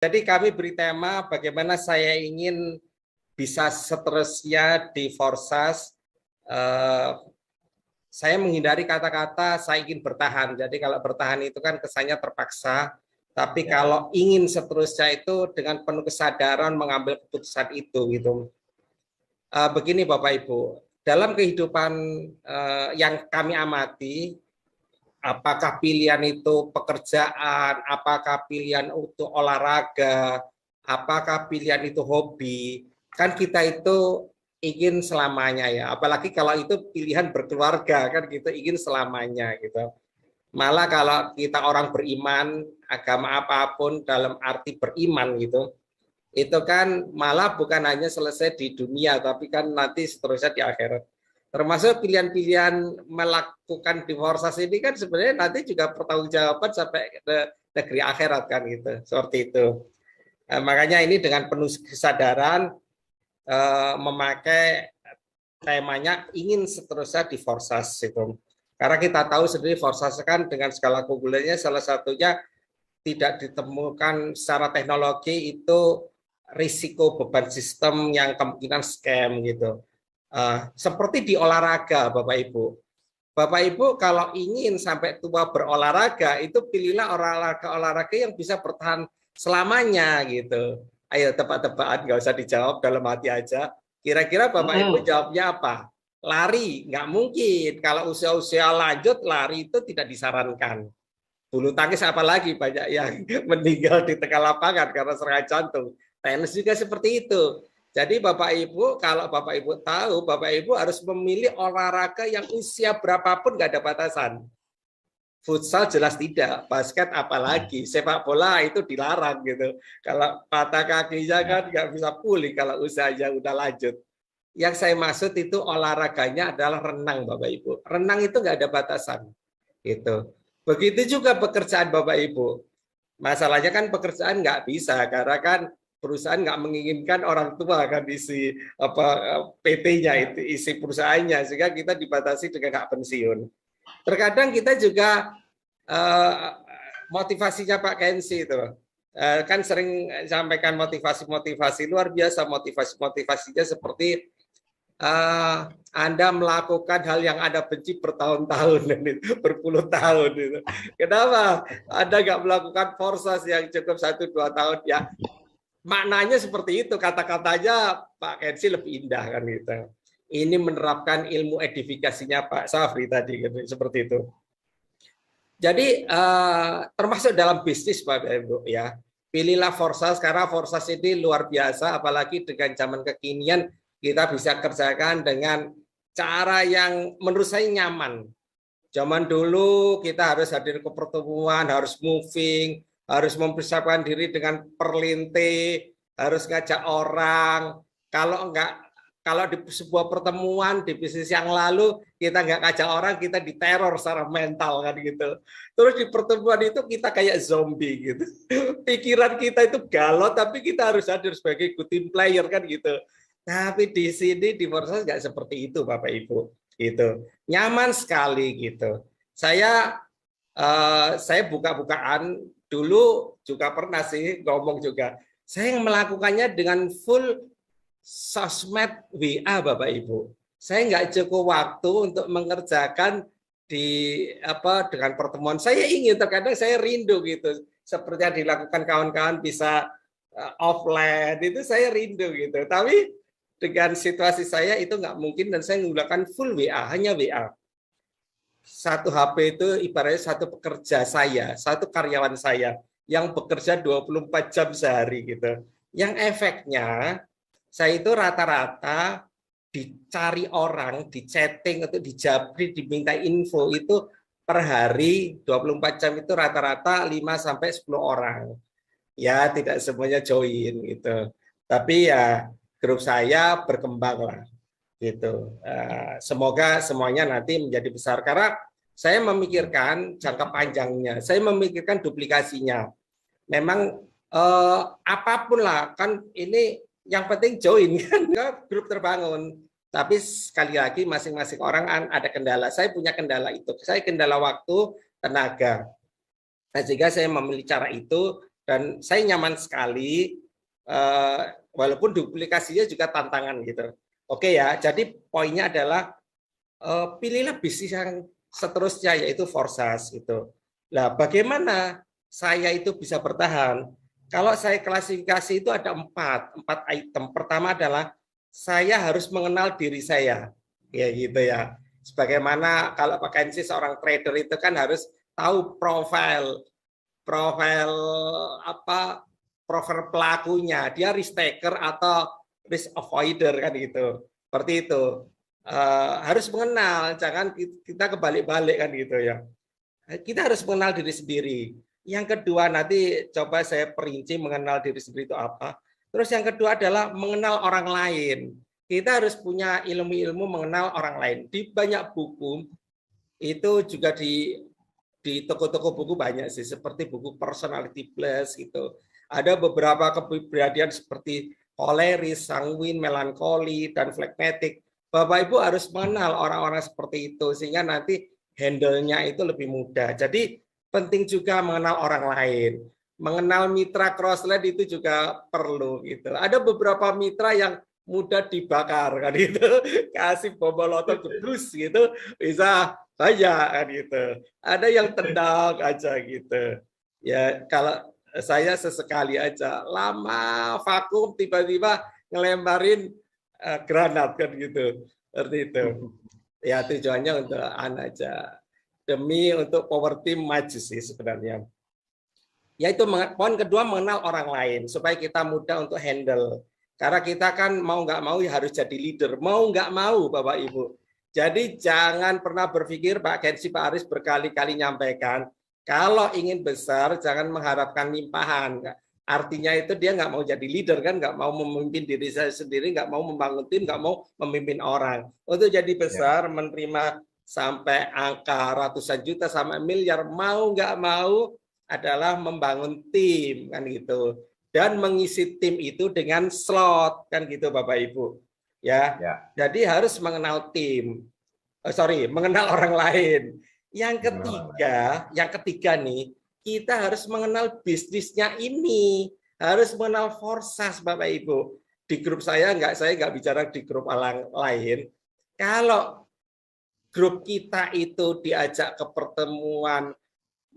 Jadi kami beri tema bagaimana saya ingin bisa seterusnya di Forsas. Saya menghindari kata-kata saya ingin bertahan. Jadi kalau bertahan itu kan kesannya terpaksa. Tapi kalau ingin seterusnya itu dengan penuh kesadaran mengambil keputusan itu gitu. Begini Bapak Ibu, dalam kehidupan yang kami amati, apakah pilihan itu pekerjaan, apakah pilihan itu olahraga, apakah pilihan itu hobi, kan kita itu ingin selamanya ya. Apalagi kalau itu pilihan berkeluarga kan gitu, ingin selamanya gitu. Malah kalau kita orang beriman, agama apapun dalam arti beriman gitu, itu kan malah bukan hanya selesai di dunia, tapi kan nanti seterusnya di akhirat. Termasuk pilihan-pilihan melakukan divorce ini kan sebenarnya nanti juga pertanggungjawaban sampai ke negeri akhirat kan gitu, seperti itu. Makanya ini dengan penuh kesadaran memakai temanya ingin seterusnya divorce itu. Karena kita tahu sendiri Forsas kan dengan skala keunggulannya salah satunya tidak ditemukan secara teknologi itu risiko beban sistem yang kemungkinan scam gitu. Seperti di olahraga Bapak Ibu. Bapak Ibu kalau ingin sampai tua berolahraga itu pilihlah olahraga yang bisa bertahan selamanya gitu. Ayo tebak-tebakan, nggak usah dijawab, dalam hati aja. Kira-kira Bapak Ibu jawabnya apa? Lari, nggak mungkin. Kalau usia-usia lanjut lari itu tidak disarankan. Bulu tangkis apalagi banyak yang meninggal di tengah lapangan karena serangan jantung. Tenis juga seperti itu. Jadi Bapak Ibu, kalau Bapak Ibu tahu, Bapak Ibu harus memilih olahraga yang usia berapapun nggak ada batasan. Futsal jelas tidak, basket apalagi, sepak bola itu dilarang gitu. Kalau patah kakinya kan nggak bisa pulih kalau usianya udah lanjut. Yang saya maksud itu olahraganya adalah renang Bapak Ibu. Renang itu nggak ada batasan. Gitu. Begitu juga pekerjaan Bapak Ibu. Masalahnya kan pekerjaan nggak bisa karena kan perusahaan nggak menginginkan orang tua kan isi apa PT-nya itu isi perusahaannya sehingga kita dibatasi dengan hak pensiun. Terkadang kita juga motivasinya Pak Kensi itu kan sering sampaikan motivasi-motivasi luar biasa, motivasinya seperti Anda melakukan hal yang Anda benci bertahun-tahun, berpuluh tahun. Gitu. Kenapa Anda nggak melakukan forsas yang cukup 1-2 tahun? Ya, maknanya seperti itu. Kata-katanya Pak Kensi lebih indah kan gitu. Ini menerapkan ilmu edifikasinya Pak Safri tadi, gitu, seperti itu. Jadi termasuk dalam bisnis Pak Ibu ya. Pilihlah forsas karena forsas ini luar biasa, apalagi dengan zaman kekinian kita bisa kerjakan dengan cara yang menurut saya nyaman. Zaman dulu kita harus hadir ke pertemuan, harus moving, harus mempersiapkan diri dengan perlinte, harus ngajak orang. Kalau di sebuah pertemuan di bisnis yang lalu kita nggak ngajak orang, kita diteror secara mental kan gitu. Terus di pertemuan itu kita kayak zombie gitu. Pikiran kita itu galau, tapi kita harus hadir sebagai good team player kan gitu. Tapi di sini di Forsas nggak seperti itu Bapak Ibu, gitu. Nyaman sekali gitu. Saya buka-bukaan dulu juga pernah sih ngomong juga. Saya melakukannya dengan full sosmed WA Bapak Ibu. Saya nggak cukup waktu untuk mengerjakan di dengan pertemuan. Saya ingin terkadang saya rindu gitu. Seperti yang dilakukan kawan-kawan bisa offline itu saya rindu gitu. Tapi dengan situasi saya itu nggak mungkin dan saya menggunakan full WA, hanya WA. Satu HP itu ibaratnya satu pekerja saya, satu karyawan saya yang bekerja 24 jam sehari gitu. Yang efeknya saya itu rata-rata dicari orang, di chatting atau di japri, diminta info itu per hari 24 jam itu rata-rata 5 sampai 10 orang. Ya, tidak semuanya join gitu. Tapi ya grup saya berkembang lah gitu. Semoga semuanya nanti menjadi besar karena saya memikirkan jangka panjangnya, saya memikirkan duplikasinya. Memang apapun lah kan ini yang penting join kan grup terbangun. Tapi sekali lagi masing-masing orang ada kendala. Saya punya kendala itu. Saya kendala waktu, tenaga. Nah, sehingga saya memilih cara itu Dan saya nyaman sekali, walaupun duplikasinya juga tantangan gitu. Oke ya, jadi poinnya adalah pilihlah bisnis yang seterusnya, yaitu Forsas gitu. Nah, bagaimana saya itu bisa bertahan? Kalau saya klasifikasi itu ada empat item. Pertama adalah saya harus mengenal diri saya, ya gitu ya. Sebagaimana kalau pakai seorang trader itu kan harus tahu profil apa profil pelakunya, dia risk taker atau risk avoider kan gitu. Seperti itu. Harus mengenal, jangan kita kebalik-balik kan gitu ya. Kita harus mengenal diri sendiri. Yang kedua nanti coba saya perinci mengenal diri sendiri itu apa. Terus yang kedua adalah mengenal orang lain. Kita harus punya ilmu-ilmu mengenal orang lain. Di banyak buku itu juga di toko-toko buku banyak sih, seperti buku Personality Plus gitu. Ada beberapa kepribadian seperti koleris, sanguin, melankoli, dan flegmatik. Bapak Ibu harus mengenal orang-orang seperti itu sehingga nanti handle-nya itu lebih mudah. Jadi penting juga mengenal orang lain. Mengenal mitra crossland itu juga perlu gitu. Ada beberapa mitra yang mudah dibakar kan gitu. Kasih bom molotov jedus gitu bisa banyak kan gitu. Ada yang tendang aja gitu. Ya kalau saya sesekali aja lama vakum tiba-tiba ngelemparin granat kan gitu. Seperti itu. Ya tujuannya untuk aja demi untuk power team maju sih sebenarnya. Yaitu poin kedua mengenal orang lain supaya kita mudah untuk handle. Karena kita kan mau nggak mau ya harus jadi leader, mau nggak mau Bapak Ibu. Jadi jangan pernah berpikir, Pak Kensi, Pak Aris berkali-kali nyampaikan, kalau ingin besar jangan mengharapkan limpahan. Artinya itu dia nggak mau jadi leader kan, nggak mau memimpin diri saya sendiri, nggak mau membangun tim, nggak mau memimpin orang. Untuk jadi besar, menerima sampai angka ratusan juta sampai miliar, mau nggak mau adalah membangun tim kan gitu. Dan mengisi tim itu dengan slot kan gitu Bapak Ibu. Ya. Jadi harus mengenal tim. Mengenal orang lain. Yang ketiga nih, kita harus mengenal bisnisnya ini, harus mengenal Forsas Bapak Ibu. Di grup saya nggak bicara di grup orang lain. Kalau grup kita itu diajak ke pertemuan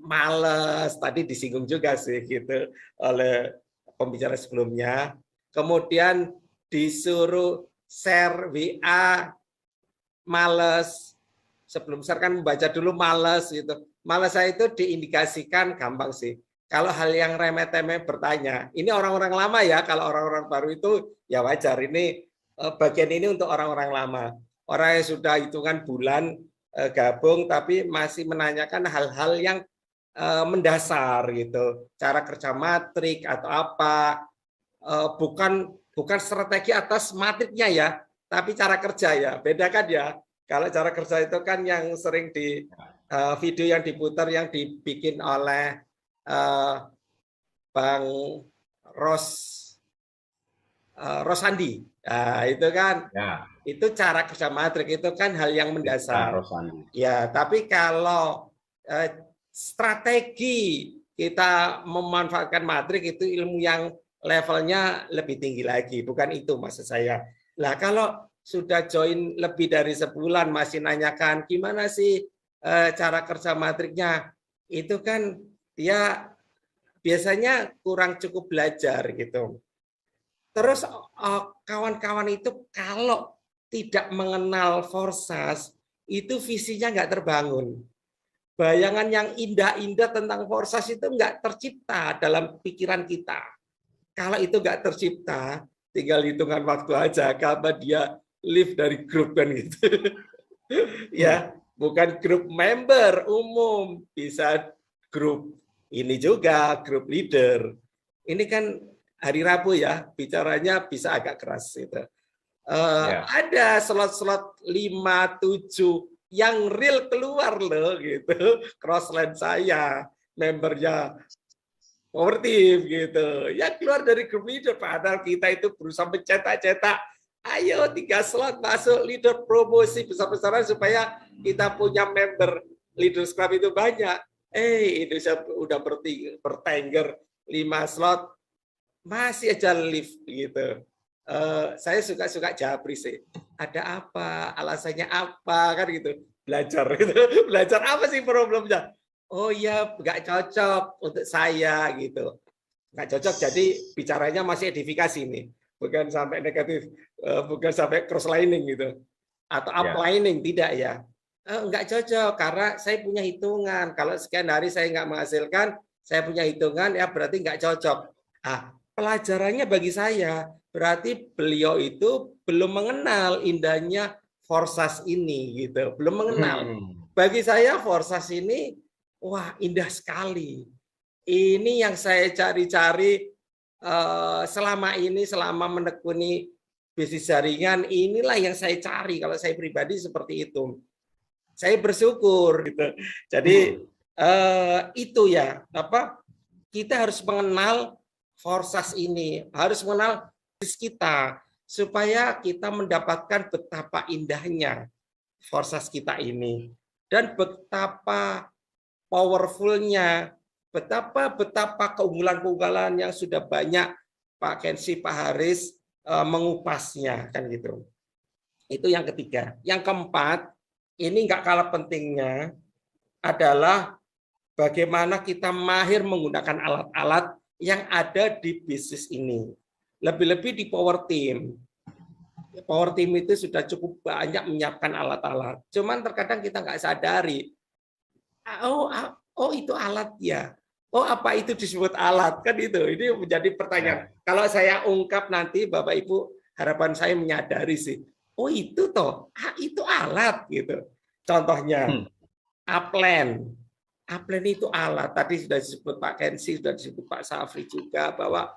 males, tadi disinggung juga sih gitu oleh pembicara sebelumnya. Kemudian disuruh share WA males. Sebelum share kan membaca dulu males gitu. Males saya itu diindikasikan gampang sih. Kalau hal yang remeh-temeh bertanya, ini orang-orang lama ya, kalau orang-orang baru itu ya wajar. Ini bagian ini untuk orang-orang lama. Orang yang sudah hitungan bulan gabung tapi masih menanyakan hal-hal yang mendasar gitu, cara kerja matrik atau apa, bukan strategi atas matriknya ya, tapi cara kerja ya, beda kan ya. Kalau cara kerja itu kan yang sering di video yang diputar yang dibikin oleh Bang Rosandi, nah, itu kan itu cara kerja matrik itu kan hal yang mendasar. Ya, tapi kalau strategi kita memanfaatkan matrik itu ilmu yang levelnya lebih tinggi lagi, bukan itu maksud saya. Nah, kalau sudah join lebih dari sebulan masih nanyakan gimana sih cara kerja matriknya, itu kan dia biasanya kurang cukup belajar gitu. Terus kawan-kawan itu kalau tidak mengenal Forsas, itu visinya nggak terbangun. Bayangan yang indah-indah tentang Forsas itu nggak tercipta dalam pikiran kita. Kalau itu nggak tercipta, tinggal hitungan waktu aja kapan dia leave dari grup kan gitu. Ya, bukan grup member umum, bisa grup ini juga, grup leader. Ini kan hari Rabu ya, bicaranya bisa agak keras gitu. Ada slot-slot 5, 7 yang real keluar loh gitu. Crossland saya, membernya power team gitu. Ya keluar dari grup leader, padahal kita itu berusaha mencetak-cetak. Ayo 3 slot masuk leader promosi besar-besaran supaya kita punya member leaders club itu banyak. Indonesia udah bertengger 5 slot masih aja lift gitu. Saya suka japri sih. Ada apa? Alasannya apa kan gitu. Belajar gitu. Belajar apa sih problemnya? Oh ya, nggak cocok untuk saya gitu. Nggak cocok, jadi bicaranya masih edifikasi nih. Bukan sampai negatif, bukan sampai cross lining gitu. Atau uplining, tidak ya. Nggak cocok, karena saya punya hitungan. Kalau sekian hari saya nggak menghasilkan, saya punya hitungan, ya berarti nggak cocok. Pelajarannya bagi saya, berarti beliau itu belum mengenal indahnya forsas ini, gitu. Belum mengenal. Bagi saya forsas ini, wah indah sekali. Ini yang saya cari-cari selama ini, selama menekuni bisnis jaringan, inilah yang saya cari. Kalau saya pribadi seperti itu. Saya bersyukur gitu. Jadi itu ya, kita harus mengenal forsas ini, harus mengenal bisnis kita supaya kita mendapatkan betapa indahnya forsas kita ini dan betapa powerfulnya, betapa keunggulan-keunggulan yang sudah banyak Pak Kensi, Pak Haris mengupasnya kan gitu. Itu yang ketiga. Yang keempat, ini nggak kalah pentingnya adalah bagaimana kita mahir menggunakan alat-alat yang ada di bisnis ini. Lebih-lebih di power team. Power team itu sudah cukup banyak menyiapkan alat-alat. Cuman terkadang kita nggak sadari. Oh itu alat ya. Oh apa itu disebut alat kan itu. Ini menjadi pertanyaan. Kalau saya ungkap nanti Bapak Ibu, harapan saya menyadari sih. Oh itu toh, itu alat gitu. Contohnya upland. Upland itu alat. Tadi sudah disebut Pak Kensi, sudah disebut Pak Safri juga bahwa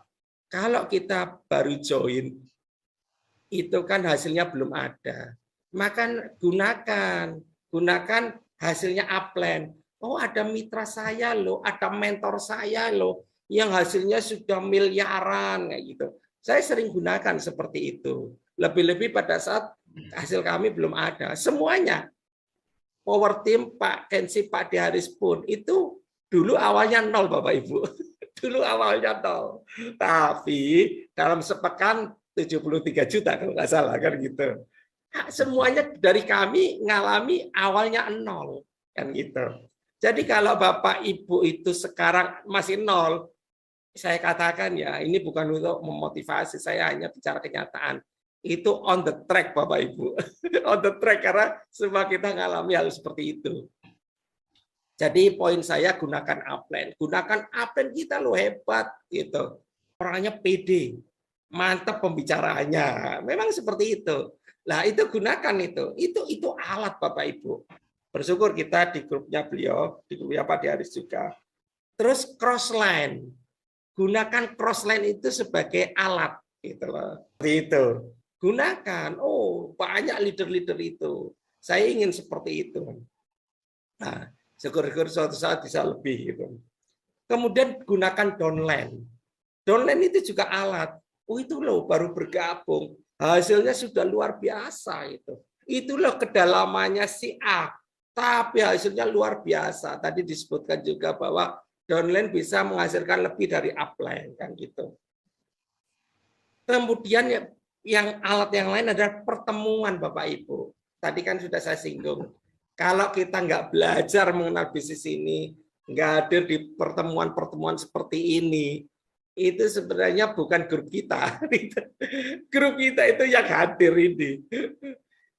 kalau kita baru join itu kan hasilnya belum ada. Maka gunakan hasilnya upland. Oh ada mitra saya loh, ada mentor saya loh, yang hasilnya sudah miliaran kayak gitu. Saya sering gunakan seperti itu. Lebih-lebih pada saat hasil kami belum ada. Semuanya power team Pak Kensi, Pak Haris pun itu dulu awalnya 0 Bapak Ibu. Dulu awalnya 0. Tapi dalam sepekan 73 juta kalau nggak salah kan gitu. Semuanya dari kami ngalami awalnya 0 kan gitu. Jadi kalau Bapak Ibu itu sekarang masih 0, saya katakan ya ini bukan untuk memotivasi, saya hanya bicara kenyataan. Itu on the track Bapak Ibu. On the track karena semua kita ngalami hal seperti itu. Jadi poin saya gunakan upland. Gunakan upland kita lo hebat gitu. Orangnya pede. Mantap pembicaraannya. Memang seperti itu. Nah, itu gunakan itu. Itu alat Bapak Ibu. Bersyukur kita di grupnya beliau, di grupnya Pak Haris juga. Terus crossline. Gunakan crossline itu sebagai alat gitu loh. Itu. Gunakan. Oh, banyak leader-leader itu. Saya ingin seperti itu. Nah, syukur-syukur suatu saat bisa lebih gitu. Kemudian gunakan downline. Downline itu juga alat. Oh, itu loh baru bergabung. Hasilnya sudah luar biasa itu. Itu loh kedalamannya si A. Tapi hasilnya luar biasa. Tadi disebutkan juga bahwa downline bisa menghasilkan lebih dari upline kan gitu. Kemudian yang alat yang lain adalah pertemuan Bapak Ibu. Tadi kan sudah saya singgung. Kalau kita nggak belajar mengenal bisnis ini, nggak hadir di pertemuan-pertemuan seperti ini, itu sebenarnya bukan grup kita. Grup kita itu yang hadir ini.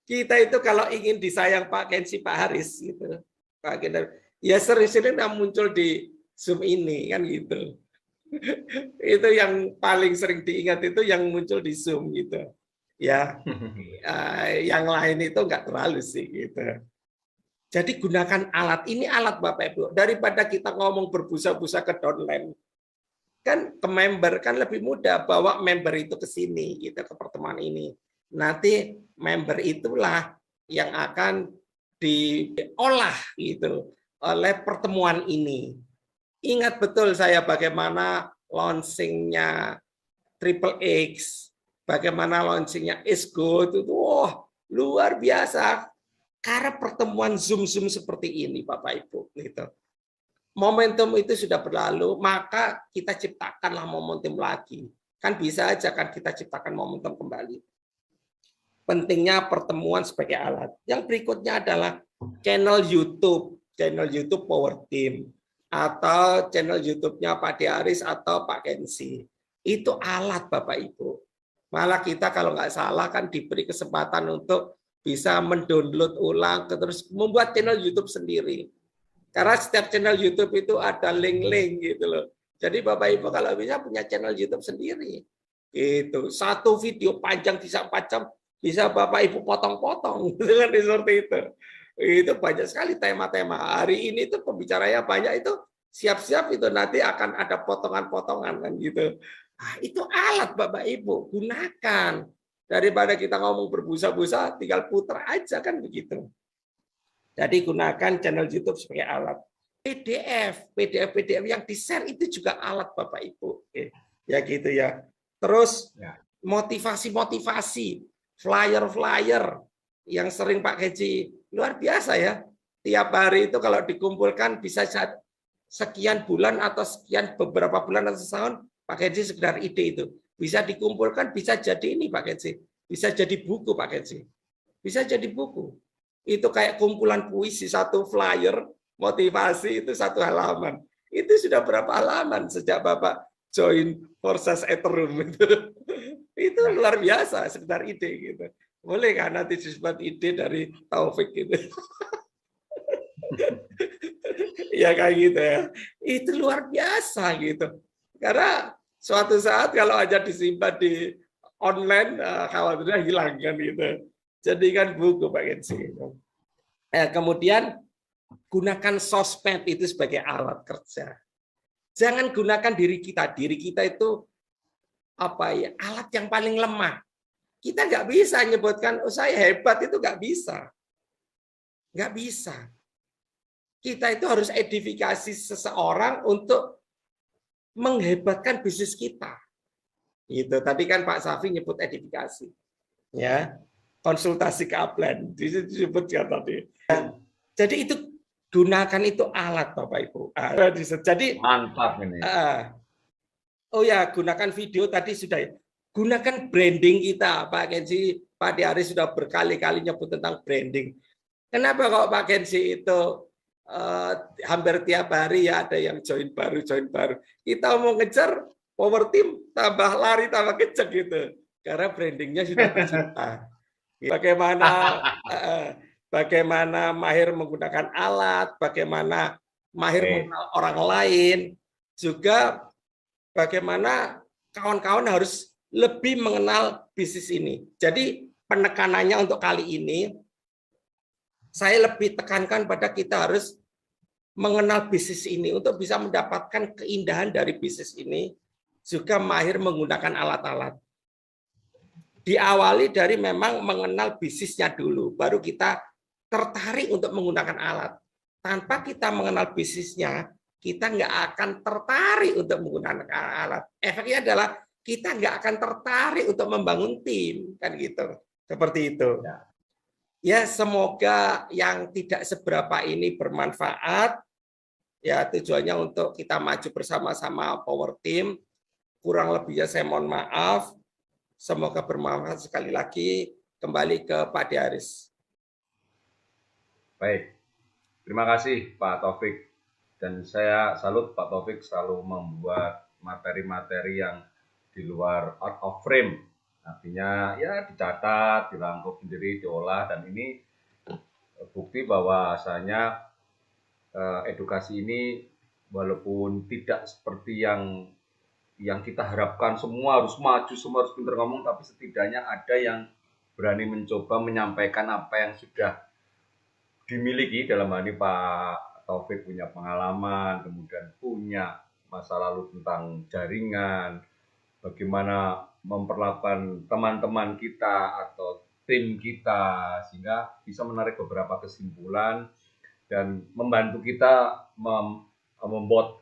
Kita itu kalau ingin disayang Pak Kensi, Pak Haris, gitu, Pak Kensi, ya sering-sering muncul di Zoom ini kan gitu. Itu yang paling sering diingat itu yang muncul di Zoom gitu. Ya, yang lain itu nggak terlalu sih gitu. Jadi gunakan alat. Ini alat Bapak Ibu. Daripada kita ngomong berbusa-busa ke downline, kan ke member kan lebih mudah bawa member itu ke sini gitu, ke pertemuan ini. Nanti member itulah yang akan diolah gitu oleh pertemuan ini. Ingat betul saya bagaimana launchingnya Triple X, bagaimana launchingnya Isgo itu, wah luar biasa. Karena pertemuan Zoom seperti ini, Bapak Ibu, gitu. momentum itu sudah berlalu, maka kita ciptakanlah momentum lagi. Kan bisa aja kan kita ciptakan momentum kembali. Pentingnya pertemuan sebagai alat. Yang berikutnya adalah channel YouTube Power Team, atau channel YouTube-nya Pak Diaris atau Pak Kensi. Itu alat Bapak Ibu. Malah kita kalau nggak salah kan diberi kesempatan untuk bisa mendownload ulang, terus membuat channel YouTube sendiri. Karena setiap channel YouTube itu ada link-link gitu loh. Jadi Bapak Ibu kalau bisa punya channel YouTube sendiri. Itu satu video panjang bisa 4 jam, bisa Bapak Ibu potong-potong dengan seperti itu. Itu banyak sekali tema-tema. Hari ini tuh pembicaranya banyak, itu siap-siap itu nanti akan ada potongan-potongan kan gitu. Nah, itu alat Bapak Ibu, gunakan. Daripada kita ngomong berbusa-busa, tinggal putar aja kan begitu. Jadi gunakan channel YouTube sebagai alat. PDF yang di-share itu juga alat Bapak Ibu. Oke. Ya gitu ya. Terus motivasi-motivasi, flyer-flyer yang sering Pak Keji, luar biasa ya. Tiap hari itu kalau dikumpulkan bisa sekian bulan atau sekian beberapa bulan atau setahun, Pak Keji sekedar ide itu. Bisa dikumpulkan, bisa jadi ini Pak Keji. Bisa jadi buku Pak Keji. Bisa jadi buku. Itu kayak kumpulan puisi, satu flyer motivasi itu satu halaman. Itu sudah berapa halaman sejak Bapak join Forces Ethereum itu. Itu luar biasa, sekedar ide gitu. Boleh kan nanti disebut ide dari Taufik gitu. Ya kayak gitu ya. Itu luar biasa gitu. Karena suatu saat kalau aja disimpan di online, khawatirnya hilang kan gitu. Jadikan buku Pak Gensi. Kemudian gunakan sosmed itu sebagai alat kerja. Jangan gunakan diri kita. Diri kita itu apa ya, alat yang paling lemah. Kita nggak bisa menyebutkan, oh saya hebat, itu nggak bisa. Nggak bisa. Kita itu harus edifikasi seseorang untuk menghebatkan bisnis kita. Itu tadi kan Pak Safi nyebut edifikasi. Ya, konsultasi ke upline disebutkan tadi. Jadi itu gunakan itu alat Bapak Ibu. Jadi mantap ini. Oh ya, gunakan video tadi sudah. Gunakan branding kita, Pak Kensi. Pak Diari sudah berkali-kali nyebut tentang branding. Kenapa kok Pak Kensi itu hampir tiap hari ya ada yang join baru, join baru. Kita mau ngejar power team, tambah lari, tambah kenceng gitu. Karena brandingnya sudah tercipta. Bagaimana bagaimana mahir menggunakan alat, bagaimana mahir mengenal orang lain, juga bagaimana kawan-kawan harus lebih mengenal bisnis ini. Jadi penekanannya untuk kali ini, saya lebih tekankan pada kita harus mengenal bisnis ini untuk bisa mendapatkan keindahan dari bisnis ini, juga mahir menggunakan alat-alat. Diawali dari memang mengenal bisnisnya dulu, baru kita tertarik untuk menggunakan alat. Tanpa kita mengenal bisnisnya, kita nggak akan tertarik untuk menggunakan alat. Efeknya adalah kita nggak akan tertarik untuk membangun tim, kan gitu. Seperti itu. Ya, semoga yang tidak seberapa ini bermanfaat. Ya, tujuannya untuk kita maju bersama-sama Power Team. Kurang lebihnya saya mohon maaf. Semoga bermanfaat. Sekali lagi kembali ke Pak Diaris. Baik, terima kasih Pak Taufik. Dan saya salut Pak Taufik selalu membuat materi-materi yang di luar out of frame. Artinya ya dicatat, dirangkum sendiri, diolah, dan ini bukti bahwasanya edukasi ini walaupun tidak seperti yang kita harapkan semua harus maju, semua harus pintar ngomong, tapi setidaknya ada yang berani mencoba menyampaikan apa yang sudah dimiliki. Dalam hal ini Pak Taufik punya pengalaman, kemudian punya masa lalu tentang jaringan, bagaimana memperlakukan teman-teman kita atau tim kita, sehingga bisa menarik beberapa kesimpulan dan membantu kita membuat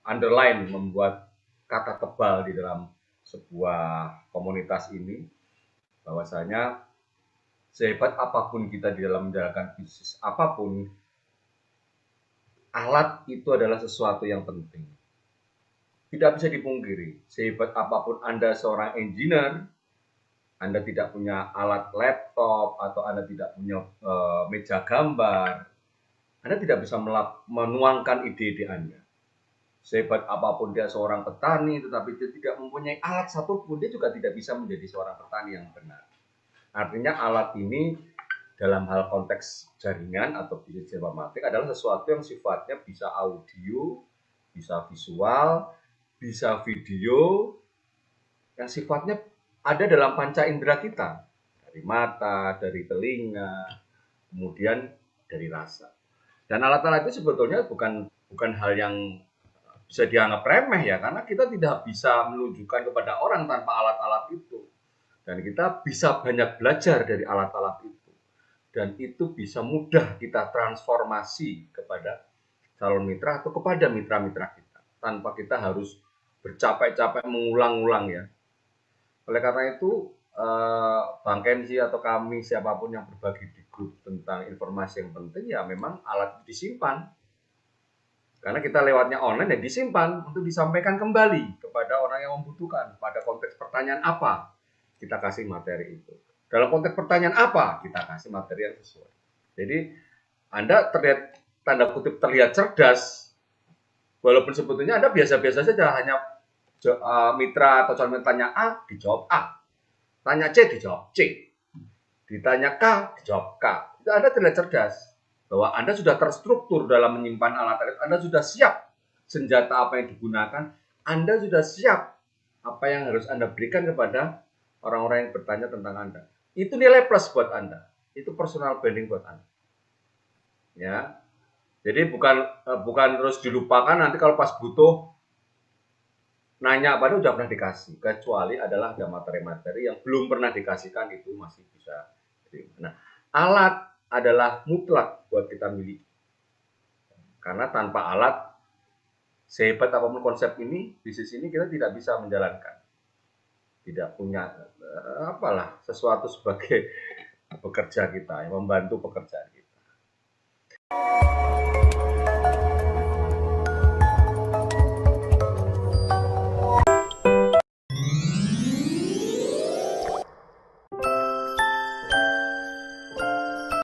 underline, membuat kata tebal di dalam sebuah komunitas ini, bahwasanya sehebat apapun kita di dalam menjalankan bisnis apapun, alat itu adalah sesuatu yang penting. Tidak bisa dipungkiri, sehebat apapun Anda seorang engineer, Anda tidak punya alat laptop atau Anda tidak punya meja gambar, Anda tidak bisa menuangkan ide-ide Anda. Sehebat apapun dia seorang petani, tetapi dia tidak mempunyai alat satupun, dia juga tidak bisa menjadi seorang petani yang benar. Artinya alat ini dalam hal konteks jaringan atau bisnis informatik adalah sesuatu yang sifatnya bisa audio, bisa visual, bisa video, yang sifatnya ada dalam panca indera kita. Dari mata, dari telinga, kemudian dari rasa. Dan alat-alat itu sebetulnya bukan hal yang bisa dianggap remeh ya, karena kita tidak bisa menunjukkan kepada orang tanpa alat-alat itu. Dan kita bisa banyak belajar dari alat-alat itu. Dan itu bisa mudah kita transformasi kepada calon mitra atau kepada mitra-mitra kita. Tanpa kita harus bercapek-capek mengulang-ulang ya. Oleh karena itu, Bang Kenzi atau kami siapapun yang berbagi di grup tentang informasi yang penting ya memang alat itu disimpan. Karena kita lewatnya online ya disimpan untuk disampaikan kembali kepada orang yang membutuhkan. Pada konteks pertanyaan apa kita kasih materi itu. Dalam konteks pertanyaan apa kita kasih materi yang sesuai. Jadi Anda terlihat tanda kutip terlihat cerdas, walaupun sebetulnya Anda biasa-biasa saja, hanya mitra atau calon tanya A dijawab A, tanya C dijawab C, ditanya K dijawab K. Itu Anda terlihat cerdas bahwa Anda sudah terstruktur dalam menyimpan alat-alat, Anda sudah siap senjata apa yang digunakan, Anda sudah siap apa yang harus Anda berikan kepada orang-orang yang bertanya tentang Anda. Itu nilai plus buat Anda, itu personal branding buat Anda. Ya, jadi bukan terus dilupakan nanti kalau pas butuh nanya apa udah pernah dikasih, kecuali adalah ada materi-materi yang belum pernah dikasihkan itu masih bisa. Nah, alat adalah mutlak buat kita miliki. Karena tanpa alat, sehebat apapun konsep ini, bisnis ini kita tidak bisa menjalankan. Tidak punya sesuatu sebagai pekerja kita, yang membantu pekerjaan kita.